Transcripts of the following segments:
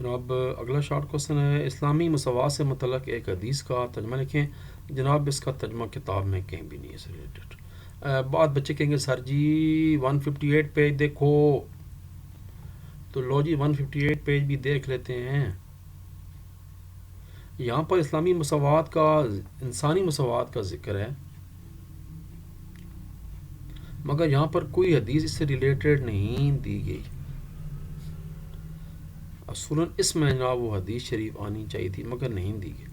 جناب اگلا short question ہے، اسلامی مساوات سے متعلق ایک حدیث کا ترجمہ لکھیں۔ جناب اس کا ترجمہ کتاب میں کہیں بھی نہیں ہے اس ریلیٹڈ۔ بعد بچے کہیں گے سر جی 158 پیج دیکھو، تو لو جی 158 پیج بھی دیکھ لیتے ہیں۔ یہاں پر اسلامی مساوات کا، انسانی مساوات کا ذکر ہے، مگر یہاں پر کوئی حدیث اس سے ریلیٹڈ نہیں دی گئی۔ اصولاً اس میں جناب وہ حدیث شریف آنی چاہیے تھی مگر نہیں دی گئی،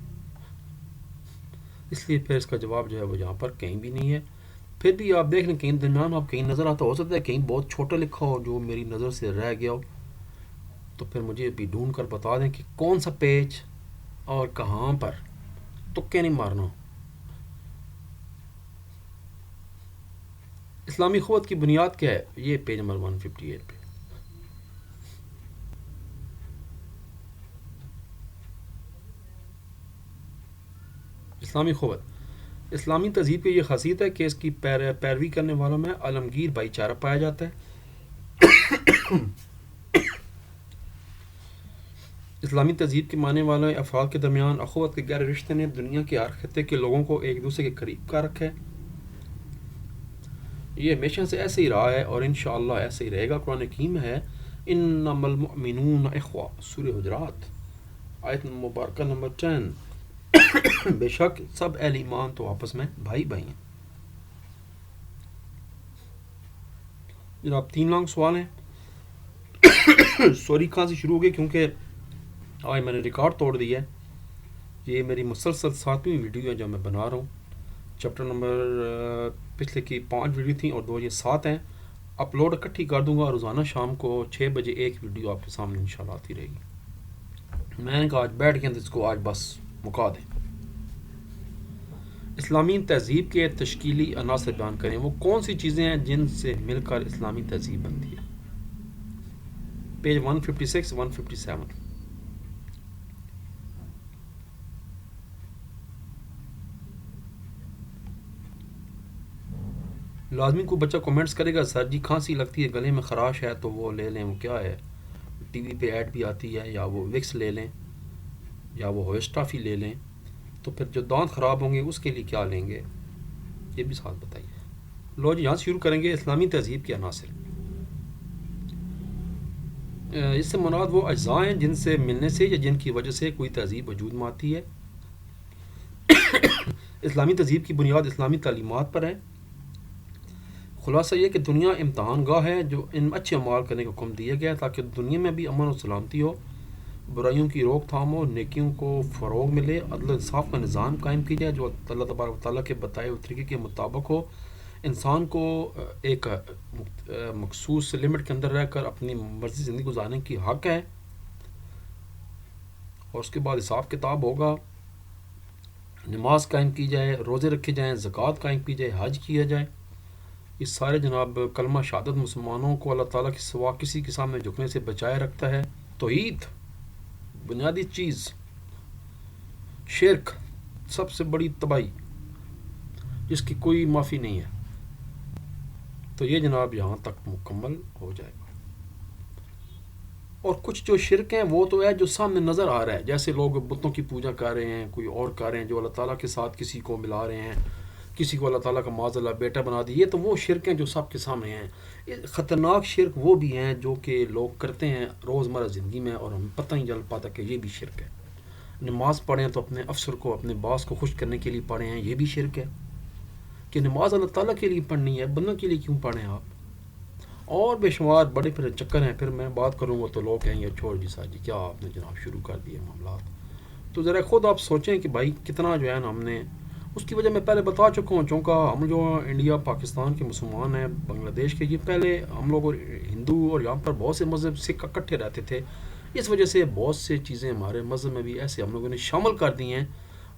اس لیے پھر اس کا جواب جو ہے وہ یہاں پر کہیں بھی نہیں ہے۔ پھر بھی آپ دیکھ لیں کہیں درمیان آپ کہیں نظر آتا، ہو سکتا ہے کہیں بہت چھوٹا لکھا ہو جو میری نظر سے رہ گیا ہو، تو پھر مجھے بھی ڈھونڈ کر بتا دیں کہ کون سا پیج اور کہاں پر، تکے نہیں مارنا۔ اسلامی قوت کی بنیاد کیا ہے؟ یہ پیج نمبر 158 پہ۔ اسلامی قوت، اسلامی تہذیب کی یہ خاصیت ہے کہ اس کی پیروی کرنے والوں میں عالمگیر بھائی چارہ پایا جاتا ہے۔ اسلامی تہذیب کے ماننے والے افراد کے درمیان اخوت کے گہرے رشتے نے دنیا کے ہر خطے کے لوگوں کو ایک دوسرے کے قریب کا رکھا ہے۔ یہ ہمیشہ سے ایسے ہی رہا ہے اور انشاءاللہ ایسے ہی رہے گا۔ قرآن حکیم میں ہے انما المؤمنون اخوہ، سورہ حجرات آیت مبارکہ نمبر 10، بے شک سب اہل ایمان تو آپس میں بھائی بھائی ہیں۔ جناب 3 لانگ سوال ہیں، سوری کہاں سے شروع ہو گئی کیونکہ آج میں نے ریکارڈ توڑ دیا ہے۔ یہ میری مسلسل 7ویں ویڈیو ہے جو میں بنا رہا ہوں۔ چیپٹر نمبر پچھلے کی 5 ویڈیو تھیں اور 2 یہ 7 ہیں۔ اپلوڈ اکٹھی کر دوں گا، روزانہ شام کو 6 بجے ایک ویڈیو آپ کے سامنے انشاءاللہ آتی رہے گی۔ میں نے کہا آج بیٹھ کے اس کو آج بس مکا دیں۔ اسلامی تہذیب کے تشکیلی عناصر بیان کریں، وہ کون سی چیزیں ہیں جن سے مل کر اسلامی تہذیب بنتی ہے؟ پیج 156 157۔ لازمی کوئی بچہ کومنٹس کرے گا سر جی کھانسی لگتی ہے، گلے میں خراش ہے تو وہ لے لیں، وہ کیا ہے، ٹی وی پہ ایڈ بھی آتی ہے، یا وہ وکس لے لیں یا وہ ہوسٹافی لے لیں، تو پھر جو دانت خراب ہوں گے اس کے لیے کیا لیں گے، یہ بھی ساتھ بتائیے۔ لو جی یہاں سے شروع کریں گے۔ اسلامی تہذیب کے عناصر، اس سے مراد وہ اجزاء ہیں جن سے ملنے سے یا جن کی وجہ سے کوئی تہذیب وجود میں آتی ہے۔ اسلامی تہذیب کی بنیاد اسلامی تعلیمات پر ہے۔ خلاصہ یہ کہ دنیا امتحان گاہ ہے جو ان اچھے اعمال کرنے کا حکم دیا گیا ہے تاکہ دنیا میں بھی امن و سلامتی ہو، برائیوں کی روک تھام ہو، نیکیوں کو فروغ ملے، عدل و انصاف کا نظام قائم کیا جائے جو اللہ تبارک و تعالیٰ کے بتائے ہوئے طریقے کے مطابق ہو، انسان کو ایک مخصوص لمٹ کے اندر رہ کر اپنی مرضی زندگی گزارنے کی حق ہے، اور اس کے بعد حساب کتاب ہوگا۔ نماز قائم کی جائے، روزے رکھے جائیں، زکوٰۃ قائم کی جائے، حج کیا جائے۔ یہ سارے جناب کلمہ شہادت مسلمانوں کو اللہ تعالیٰ کے سوا کسی کے سامنے جھکنے سے بچائے رکھتا ہے۔ توحید بنیادی چیز، شرک سب سے بڑی تباہی جس کی کوئی معافی نہیں ہے۔ تو یہ جناب یہاں تک مکمل ہو جائے گا۔ اور کچھ جو شرک ہیں وہ تو ہے جو سامنے نظر آ رہا ہے، جیسے لوگ بتوں کی پوجا کر رہے ہیں، کوئی اور کر رہے ہیں جو اللہ تعالیٰ کے ساتھ کسی کو ملا رہے ہیں، کسی کو اللہ تعالیٰ کا معاذ اللہ بیٹا بنا دی، یہ تو وہ شرک ہیں جو سب کے سامنے ہیں۔ یہ خطرناک شرک وہ بھی ہیں جو کہ لوگ کرتے ہیں روزمرہ زندگی میں اور ہمیں پتہ نہیں چل پاتا کہ یہ بھی شرک ہے۔ نماز پڑھیں تو اپنے افسر کو، اپنے باس کو خوش کرنے کے لیے پڑھیں ہیں، یہ بھی شرک ہے کہ نماز اللہ تعالیٰ کے لیے پڑھنی ہے، بندوں کے لیے کیوں پڑھیں آپ؟ اور بے شمار بڑے پھر چکر ہیں، پھر میں بات کروں گا تو لوگ کہیں گے چھوڑ جی سر جی کیا آپ نے جناب شروع کر دیے معاملات۔ تو ذرا خود آپ سوچیں کہ بھائی کتنا جو ہے نا ہم نے، اس کی وجہ میں پہلے بتا چکا ہوں، چونکہ ہم جو انڈیا پاکستان کے مسلمان ہیں، بنگلہ دیش کے، یہ پہلے ہم لوگ ہندو اور یہاں پر بہت سے مذہب سکھ اکٹھے رہتے تھے، اس وجہ سے بہت سے چیزیں ہمارے مذہب میں بھی ایسے ہم لوگوں نے شامل کر دی ہیں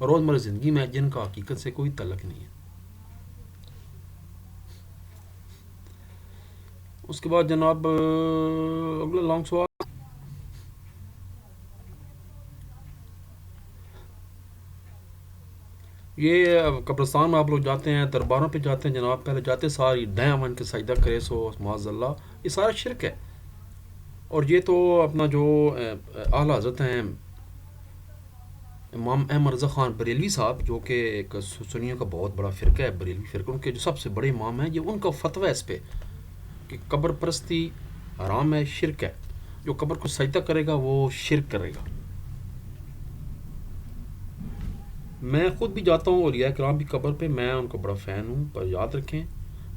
روزمرہ زندگی میں جن کا حقیقت سے کوئی تعلق نہیں ہے۔ اس کے بعد جناب اگلا لانگ سوال، یہ قبرستان میں آپ لوگ جاتے ہیں، درباروں پہ جاتے ہیں جناب، پہلے جاتے ساری ڈیں ون کے سجدہ کرے سو معاذ اللہ، یہ سارا شرک ہے۔ اور یہ تو اپنا جو اعلیٰ حضرت ہیں امام احمد رضا خان بریلوی صاحب، جو کہ ایک سنیوں کا بہت بڑا فرقہ ہے، بریلوی فرقہ، ان کے جو سب سے بڑے امام ہیں، یہ ان کا فتویٰ ہے اس پہ کہ قبر پرستی حرام ہے، شرک ہے، جو قبر کو سجدہ کرے گا وہ شرک کرے گا۔ میں خود بھی جاتا ہوں، اولیاء کرام بھی قبر پہ، میں ان کو بڑا فین ہوں، پر یاد رکھیں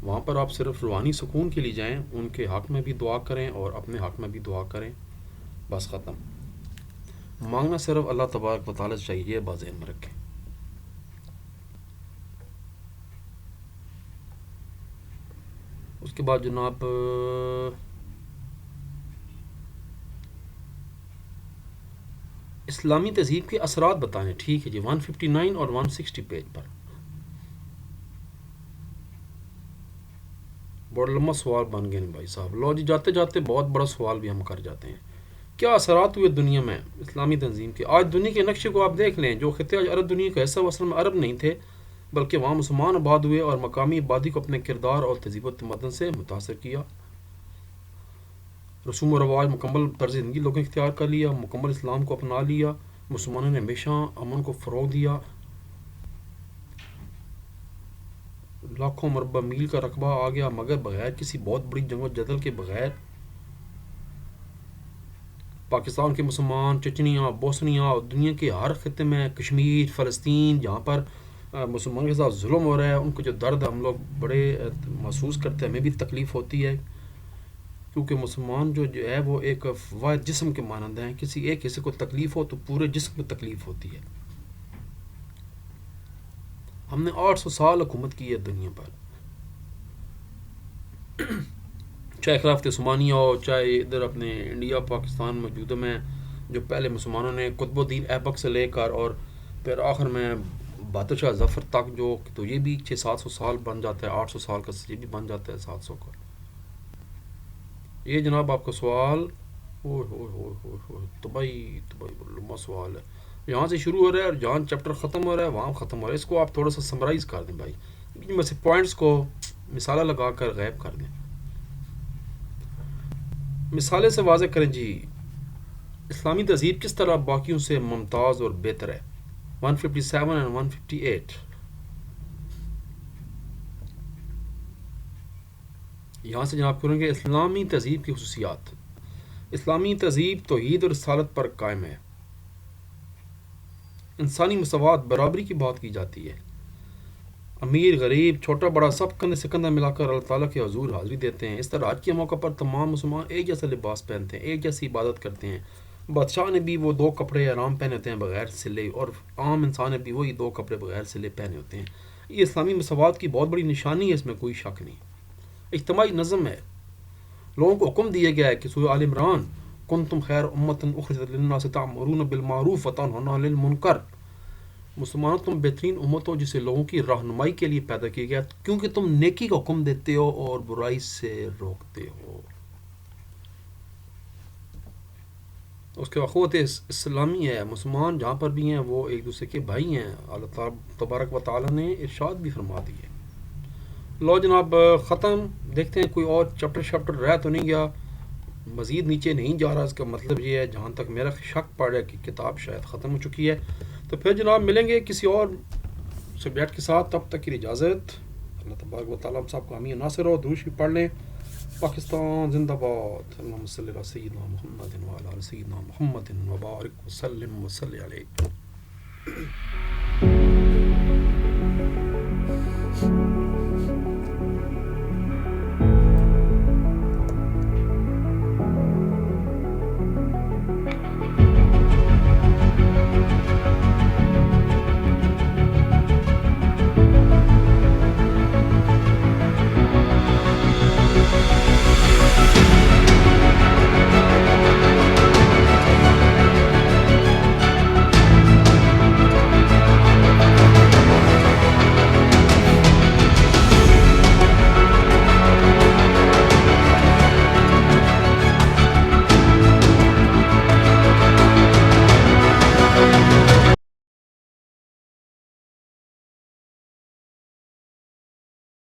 وہاں پر آپ صرف روحانی سکون کے لیے جائیں، ان کے حق میں بھی دعا کریں اور اپنے حق میں بھی دعا کریں، بس ختم۔ مانگنا صرف اللہ تبارک و تعالیٰ سے چاہیے، بات ذہن میں رکھیں۔ اس کے بعد جناب اسلامی تہذیب کے اثرات بتائیں، ٹھیک ہے جی، 159 اور 160 پیج پر بڑا لمبا سوال بن گئے بھائی صاحب۔ لو جی، جاتے جاتے بہت بڑا سوال بھی ہم کر جاتے ہیں، کیا اثرات ہوئے دنیا میں اسلامی تنظیم کے؟ آج دنیا کے نقشے کو آپ دیکھ لیں، جو خطے آج عرب دنیا کا حصہ اصل میں عرب نہیں تھے، بلکہ وہاں مسلمان آباد ہوئے اور مقامی آبادی کو اپنے کردار اور تہذیب و تمدن سے متاثر کیا، رسوم و رواج مکمل طرز زندگی لوگوں نے اختیار کر لیا، مکمل اسلام کو اپنا لیا، مسلمانوں نے ہمیشہ امن کو فروغ دیا، لاکھوں مربع میل کا رقبہ آ گیا، مگر بغیر کسی بہت بڑی جنگ و جدل کے بغیر پاکستان کے مسلمان، چچنیاں، بوسنیاں اور دنیا کے ہر خطے میں، کشمیر، فلسطین، جہاں پر مسلمانوں کے ساتھ ظلم ہو رہا ہے، ان کو جو درد ہم لوگ بڑے محسوس کرتے ہیں، ہمیں بھی تکلیف ہوتی ہے، کیونکہ مسلمان جو ہے وہ ایک واحد جسم کے مانند ہیں، کسی ایک حصے کو تکلیف ہو تو پورے جسم کو تکلیف ہوتی ہے۔ ہم نے 800 سال حکومت کی ہے دنیا پر، چاہے خلافت عثمانیہ ہو، چاہے ادھر اپنے انڈیا پاکستان موجودہ میں، جو پہلے مسلمانوں نے قطب الدین ایبک سے لے کر اور پھر آخر میں بہادر شاہ ظفر تک، جو تو یہ بھی 600-700 سال بن جاتا ہے، 800 سال کا یہ بھی بن جاتا ہے 700 کا۔ یہ جناب آپ کا سوال، تو بھائی لمبا سوال ہے، یہاں سے شروع ہو رہا ہے اور جہاں چیپٹر ختم ہو رہا ہے وہاں ختم ہو رہا ہے، اس کو آپ تھوڑا سا سمرائز کر دیں بھائی، میں سے پوائنٹس کو مثالیں لگا کر غائب کر دیں، مثالیں سے واضح کریں جی۔ اسلامی تہذیب کس طرح باقیوں سے ممتاز اور بہتر ہے؟ 157 اور 158 یہاں سے جناب کریں گے اسلامی تہذیب کی خصوصیات۔ اسلامی تہذیب توحید اور رسالت پر قائم ہے، انسانی مساوات، برابری کی بات کی جاتی ہے، امیر غریب چھوٹا بڑا سب کندھے سے کندھا ملا کر اللہ تعالیٰ کے حضور حاضری دیتے ہیں۔ اس طرح آج کے موقع پر تمام مسلمان ایک جیسا لباس پہنتے ہیں، ایک جیسی عبادت کرتے ہیں، بادشاہ نے بھی وہ 2 کپڑے آرام پہنے ہوتے ہیں بغیر سلے، اور عام انسان نے بھی وہی 2 کپڑے بغیر سلے پہنے ہوتے ہیں۔ یہ اسلامی مساوات کی بہت بڑی نشانی ہے، اس میں کوئی شک نہیں۔ اجتماعی نظم ہے، لوگوں کو حکم دیا گیا ہے کہ سورہ آل عمران، کنتم خیر امۃ اخرجت للناس تأمرون بالمعروف وتنہون عن المنکر، مسلمانوں تم بہترین امت ہو جسے لوگوں کی رہنمائی کے لیے پیدا کیا گیا، کیونکہ تم نیکی کا حکم دیتے ہو اور برائی سے روکتے ہو۔ اس کے اخوت اسلامی ہے، مسلمان جہاں پر بھی ہیں وہ ایک دوسرے کے بھائی ہیں، اللہ تبارک و تعالیٰ نے ارشاد بھی فرما دی ہے۔ لو جناب ختم، دیکھتے ہیں کوئی اور چیپٹر رہ تو نہیں گیا، مزید نیچے نہیں جا رہا، اس کا مطلب یہ ہے جہاں تک میرا شک پڑ رہا ہے کہ کتاب شاید ختم ہو چکی ہے۔ تو پھر جناب ملیں گے کسی اور سبجیکٹ کے ساتھ، تب تک کی اجازت، اللہ تبارک و تعالیٰ ہم سب کو حامی و ناصر ہو، دروش بھی پڑھ لیں۔ پاکستان زندہ باد، اللہم صلی علی سیدنا محمد وعلی آل سیدنا محمد وبارک وسلم وصلی علیہ۔